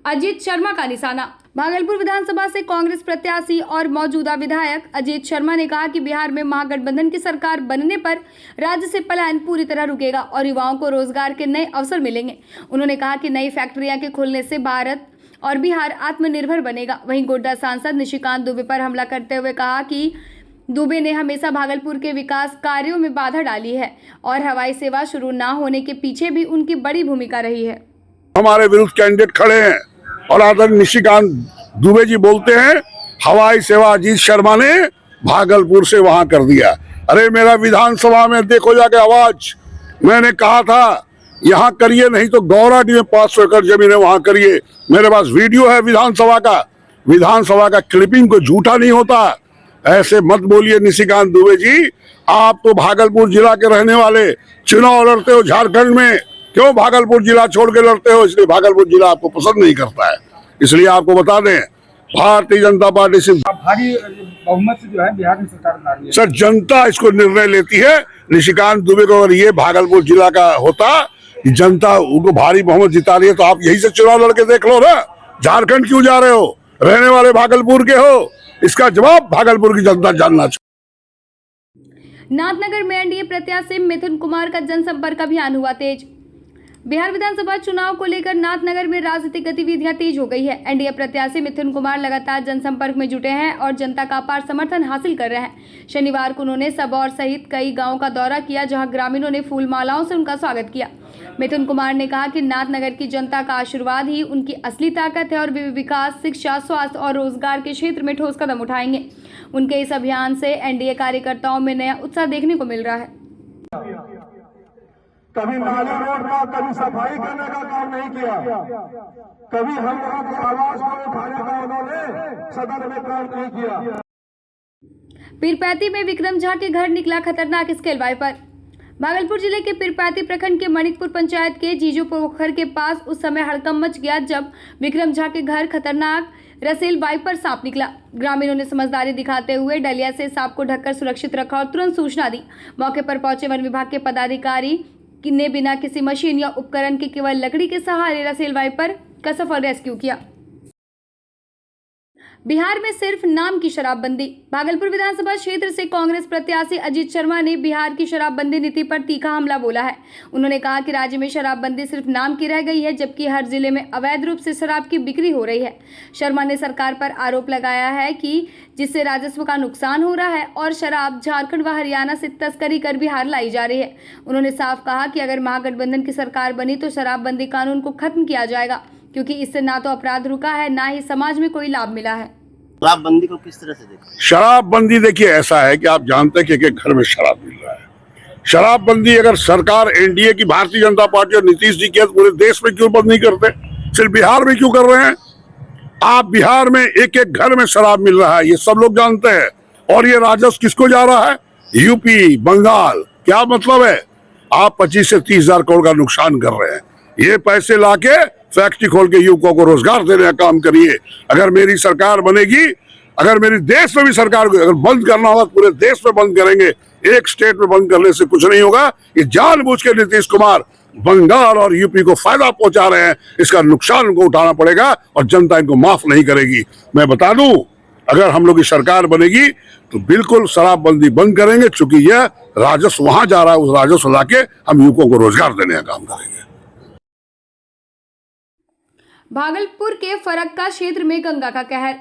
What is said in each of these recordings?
अजीत शर्मा का निशाना। भागलपुर विधानसभा से कांग्रेस प्रत्याशी और मौजूदा विधायक अजीत शर्मा ने कहा कि बिहार में महागठबंधन की सरकार बनने पर राज्य से पलायन पूरी तरह रुकेगा और युवाओं को रोजगार के नए अवसर मिलेंगे। उन्होंने कहा कि नई फैक्ट्रियां के खुलने से भारत और बिहार आत्मनिर्भर बनेगा। वहीं गोड्डा सांसद निशिकांत दुबे पर हमला करते हुए कहा कि दुबे ने हमेशा भागलपुर के विकास कार्यों में बाधा डाली है और हवाई सेवा शुरू न होने के पीछे भी उनकी बड़ी भूमिका रही है। हमारे विरुद्ध कैंडिडेट खड़े हैं और आदरणीय निशिकांत दुबे जी बोलते हैं हवाई सेवा अजीत शर्मा ने भागलपुर से वहां कर दिया। अरे मेरा विधानसभा में देखो जाके आवाज, मैंने कहा था यहाँ करिए, नहीं तो गौराडी में 500 एकड़ जमीन है वहां करिए। मेरे पास वीडियो है विधानसभा का क्लिपिंग, को झूठा नहीं होता। ऐसे मत बोलिए निशिकांत दुबे जी, आप तो भागलपुर जिला के रहने वाले, चुनाव लड़ते हो झारखंड में, क्यों भागलपुर जिला छोड़ के लड़ते हो? इसलिए भागलपुर जिला आपको पसंद नहीं करता है। इसलिए आपको बता दें, भारतीय जनता पार्टी से भारी बहुमत से जो है बिहार में सरकार बना रही है। सर, जनता इसको निर्णय लेती है। निशिकांत दुबे को अगर ये भागलपुर जिला का होता कि जनता उनको भारी बहुमत जिता रही है तो आप यही से चुनाव लड़के देख लो ना। झारखंड क्यों जा रहे हो? रहने वाले भागलपुर के हो, इसका जवाब भागलपुर की जनता जानना चाहिए। नाथनगर में एनडीए प्रत्याशी मिथुन कुमार का जनसंपर्क अभियान हुआ तेज। बिहार विधानसभा चुनाव को लेकर नाथनगर में राजनीतिक गतिविधियां तेज हो गई है। एनडीए प्रत्याशी मिथुन कुमार लगातार जनसंपर्क में जुटे हैं और जनता का अपार समर्थन हासिल कर रहे हैं। शनिवार को उन्होंने सबौर सहित कई गांवों का दौरा किया, जहां ग्रामीणों ने फूल मालाओं से उनका स्वागत किया। मिथुन कुमार ने कहा कि नाथनगर की जनता का आशीर्वाद ही उनकी असली ताकत है और वे विकास, शिक्षा, स्वास्थ्य और रोजगार के क्षेत्र में ठोस कदम उठाएंगे। उनके इस अभियान से एनडीए कार्यकर्ताओं में नया उत्साह देखने को मिल रहा है। कभी नाली रोड का, कभी सफाई करने का काम नहीं किया, कभी हम लोगों की आवाज को उठाने का उन्होंने सदन में काम नहीं किया। पीरपैती में विक्रम झा के घर निकला खतरनाक स्केल वाइपर। भागलपुर जिले के पीरपैती प्रखंड के मणिकपुर पंचायत के जीजू पोखर के पास उस समय हड़कंप मच गया जब विक्रम झा के घर खतरनाक रसेल वाइपर सांप निकला। ग्रामीणों ने समझदारी दिखाते हुए डलिया से सांप को ढककर सुरक्षित रखा और तुरंत सूचना दी। मौके पर पहुंचे वन विभाग के पदाधिकारी ने बिना किसी मशीन या उपकरण के केवल लकड़ी के सहारे रसेल वाइपर का सफल रेस्क्यू किया। बिहार में सिर्फ नाम की शराबबंदी। भागलपुर विधानसभा क्षेत्र से कांग्रेस प्रत्याशी अजीत शर्मा ने बिहार की शराबबंदी नीति पर तीखा हमला बोला है। उन्होंने कहा कि राज्य में शराबबंदी सिर्फ नाम की रह गई है, जबकि हर जिले में अवैध रूप से शराब की बिक्री हो रही है। शर्मा ने सरकार पर आरोप लगाया है कि जिससे राजस्व का नुकसान हो रहा है और शराब झारखंड व हरियाणा से तस्करी कर बिहार लाई जा रही है। उन्होंने साफ कहा कि अगर महागठबंधन की सरकार बनी तो शराबबंदी कानून को खत्म किया जाएगा, क्योंकि इससे ना तो अपराध रुका है, ना ही समाज में कोई लाभ मिला है। शराबबंदी को किस तरह से देखते हैं? शराबबंदी देखिए, ऐसा है कि आप जानते हैं कि एक घर में शराब मिल रहा है। शराबबंदी अगर सरकार एनडीए की, भारतीय जनता पार्टी और नीतीश जी की, पूरे देश में क्यों बंद नहीं करते? सिर्फ बिहार में क्यों कर रहे हैं? आप बिहार में एक एक घर में शराब मिल रहा है, ये सब लोग जानते हैं। और ये राजस्व किसको जा रहा है? यूपी, बंगाल। क्या मतलब है? आप 25 से 30 हजार करोड़ का नुकसान कर रहे हैं। ये पैसे लाके फैक्ट्री खोल के युवकों को रोजगार देने का काम करिए। अगर मेरी सरकार बनेगी, अगर मेरी देश में भी सरकार अगर बंद करना होगा, पूरे देश में बंद करेंगे। एक स्टेट में बंद करने से कुछ नहीं होगा। ये जानबूझ के नीतीश कुमार बंगाल और यूपी को फायदा पहुंचा रहे हैं। इसका नुकसान उनको उठाना पड़ेगा और जनता इनको माफ नहीं करेगी। मैं बता दूं, अगर हम लोग की सरकार बनेगी तो बिल्कुल शराबबंदी बंद करेंगे, चूंकि यह राजस्व वहां जा रहा है, उस राजस्व लाके हम युवकों को रोजगार देने का काम करेंगे। भागलपुर के फरक्का क्षेत्र में गंगा का कहर।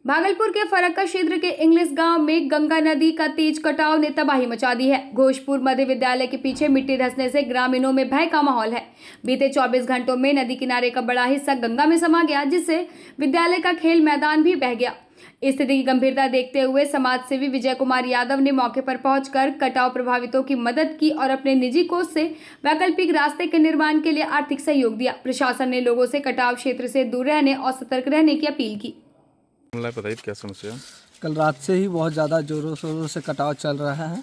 भागलपुर के फरक्का क्षेत्र के इंग्लिश गांव में गंगा नदी का तेज कटाव ने तबाही मचा दी है। घोषपुर मध्य विद्यालय के पीछे मिट्टी धंसने से ग्रामीणों में भय का माहौल है। बीते 24 घंटों में नदी किनारे का बड़ा हिस्सा गंगा में समा गया, जिससे विद्यालय का खेल मैदान भी बह गया। स्थिति की गंभीरता देखते हुए समाज सेवी विजय कुमार यादव ने मौके पर पहुंचकर कटाव प्रभावितों की मदद की और अपने निजी कोष से वैकल्पिक रास्ते के निर्माण के लिए आर्थिक सहयोग दिया। प्रशासन ने लोगों से कटाव क्षेत्र से दूर रहने और सतर्क रहने की अपील की। बताइए क्या समस्या? कल रात से ही बहुत ज़्यादा जोरों शोरों से कटाव चल रहा है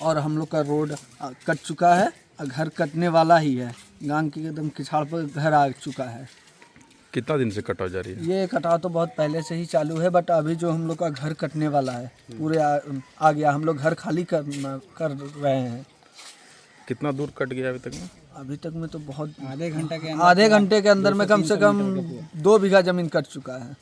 और हम लोग का रोड कट चुका है, घर कटने वाला ही है। गांव की एकदम किछाड़ पर घर आ चुका है। कितना दिन से कटाव जारी है? ये कटाव तो बहुत पहले से ही चालू है, बट अभी जो हम लोग का घर कटने वाला है पूरे आ गया। हम लोग घर खाली कर रहे हैं। कितना दूर कट गया अभी तक में? अभी तक में तो बहुत आधे घंटे के अंदर में कम से कम 2 बीघा जमीन कट चुका है।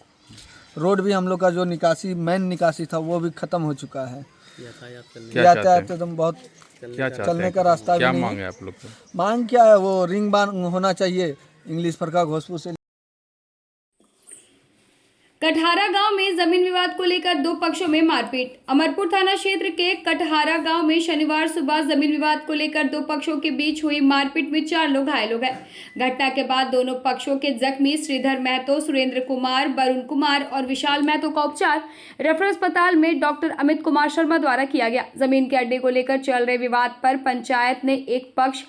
रोड भी हम लोग का जो निकासी मेन निकासी था वो भी खत्म हो चुका है। क्या यातायात चाहते एकदम बहुत क्या चाहते चलने हैं? का रास्ता भी क्या नहीं मांग है। है आप लोग को? मांग क्या है, वो रिंग बांध होना चाहिए इंग्लिश फरका घोषपुर से। कटहारा गांव में जमीन विवाद को लेकर 2 पक्षों में मारपीट। अमरपुर थाना क्षेत्र के कटहारा गांव में शनिवार सुबह जमीन विवाद को लेकर 2 पक्षों के बीच हुई मारपीट में 4 लोग घायल हो गए। घटना के बाद दोनों पक्षों के जख्मी श्रीधर महतो, सुरेंद्र कुमार, वरुण कुमार और विशाल महतो का उपचार रेफरल अस्पताल में डॉक्टर अमित कुमार शर्मा द्वारा किया गया। जमीन के अड्डे को लेकर चल रहे विवाद पर पंचायत ने एक पक्ष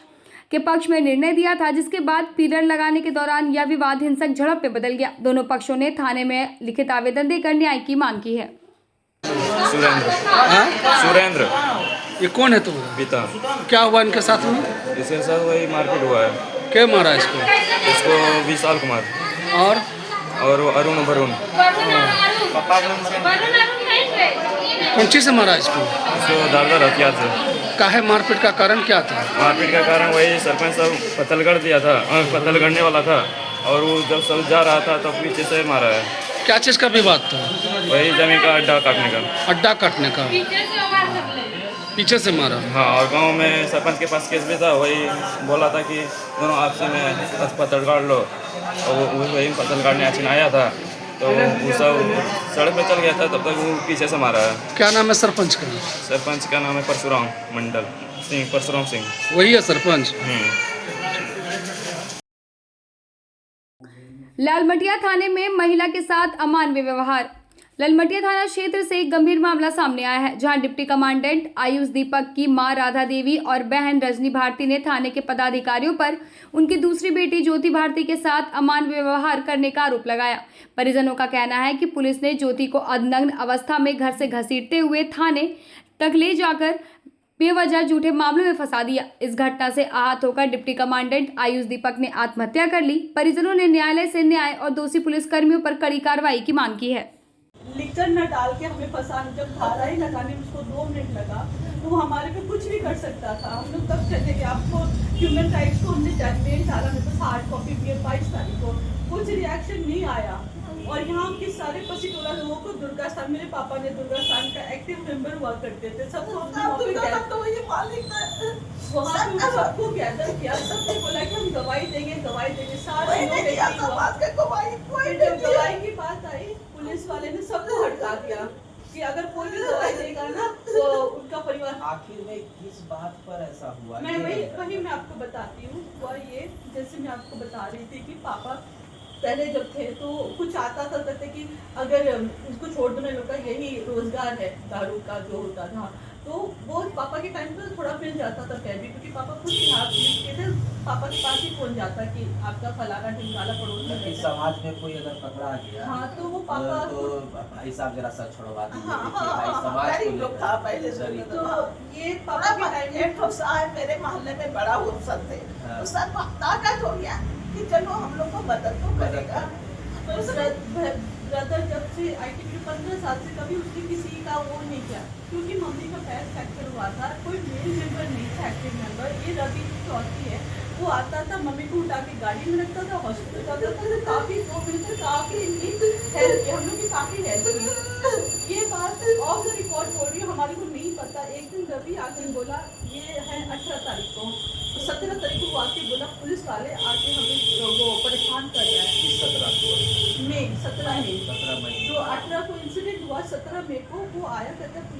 के पक्ष में निर्णय दिया था, जिसके बाद पिलर लगाने के दौरान यह विवाद हिंसक झड़प में बदल गया। दोनों पक्षों ने थाने में लिखित आवेदन देकर न्याय की मांग की है। सुरेंद्र ये कौन है तुम? पिता। क्या हुआ इनके साथ में? इसके साथ वही मारपीट हुआ है। क्या मारा इसको? इसको विशाल कुमार और अरुण वरुण। कौन चीज से मारा इसको? दादा हथियार से। काहे मारपीट का कारण क्या था? मारपीट का कारण वही सरपंच साहब पत्थलगढ़ दिया था, पत्थलगढ़ने वाला था और वो जब सब जा रहा था तब पीछे से मारा है। क्या चीज का विवाद था? वही जमीन का अड्डा काटने का। अड्डा काटने का पीछे से मारा। हाँ, और गांव में सरपंच के पास केस भी था, वही बोला था कि दोनों आपसी में पत्थर काट लो और वही पत्थर काटने आचिन आया था तो वो सब सड़क पे चल गया था, तब तक वो पीछे से मारा है। क्या नाम है सरपंच का? सरपंच का नाम है परशुराम मंडल सिंह, परशुराम सिंह। वही है सरपंच। लालमटिया थाने में महिला के साथ अमानवीय व्यवहार। लालमटिया थाना क्षेत्र से एक गंभीर मामला सामने आया है, जहां डिप्टी कमांडेंट आयुष दीपक की मां राधा देवी और बहन रजनी भारती ने थाने के पदाधिकारियों पर उनकी दूसरी बेटी ज्योति भारती के साथ अमानवीय व्यवहार करने का आरोप लगाया। परिजनों का कहना है कि पुलिस ने ज्योति को अर्धनग्न अवस्था में घर से घसीटते हुए थाने तक ले जाकर बेवजह झूठे मामलों में फंसा दिया। इस घटना से आहत होकर डिप्टी कमांडेंट आयुष दीपक ने आत्महत्या कर ली। परिजनों ने न्यायालय से न्याय और दोषी पुलिसकर्मियों पर कड़ी कार्रवाई की मांग की है। लिकर न डाल के हमें फंसाने, जब धारा ही लगाने में उसको 2 मिनट लगा तो वो हमारे पे कुछ भी कर सकता था। हम लोग तब कहते कि आपको ह्यूमन राइट्स को हमने जजमेंट डाला, मेरे पास हार्ड कॉपी भी है 22 तारीख को, कुछ रिएक्शन नहीं आया। और यहाँ के सारे पसीटोला लोगों को दुर्गा स्थान, मेरे पापा ने दुर्गा स्थान का एक्टिव मेंबर हुआ करते थे, सबको सबको गैदर किया, सबने बोला कि हम दवाई देंगे सारे लोग। दवाई की बात आई, पुलिस वाले ने सबको हटा दिया कि अगर कोई भी दवाई देगा ना तो उनका परिवार। आखिर में किस बात पर ऐसा हुआ? मैं वही मैं आपको बताती हूँ। हुआ ये, जैसे मैं आपको बता रही थी कि पापा पहले जब थे तो कुछ आता था, कहते कि अगर इसको छोड़ दो, लोग का यही रोजगार है दारू का जो होता था, तो वो पापा के टाइम पर थोड़ा मिल जाता था फिर भी, क्योंकि पापा खुद बिहार पुलिस के थे, पापा के पास ही कौन जाता कि आपका फलाना ढिमकाना पड़ोस समाज में कोई अगर पकड़ा गया। हाँ, तो वो पापा तो भाई साहब जरा सा छोड़वा दीजिए। हाँ, समाज लोग था पहले से, तो ये पापा के टाइम में मेरे मोहल्ले में बड़ा उत्सव थे, उस ताकत हो गया कि चलो हम लोग को मदद तो करेगा। ब्रदर जब से आईटी में 15 साल से कभी उसने किसी का वो नहीं किया, क्योंकि मम्मी का पैर फ्रैक्चर हुआ था, कोई मेल मेंबर नहीं था एक्टिव मेंबर। ये रवि चौथी है, वो आता था, मम्मी को उठा के गाड़ी में रखता था, हॉस्पिटल जाता था, काफी 2 मिनट काफी इनकी हेल्प की, हम लोग की काफी हेल्प की। ये बात ऑफ द रिकॉर्ड बोल रही हूँ, हमारे को नहीं पता। एक दिन रवि आके बोला, ये है 18 तारीख को, 17 तारीख को आके बोला पुलिस वाले आके हमें वो परेशान कर रहा है। 17 मई जो 18 को इंसिडेंट हुआ, 17 मई को वो आया, कहता पुलिस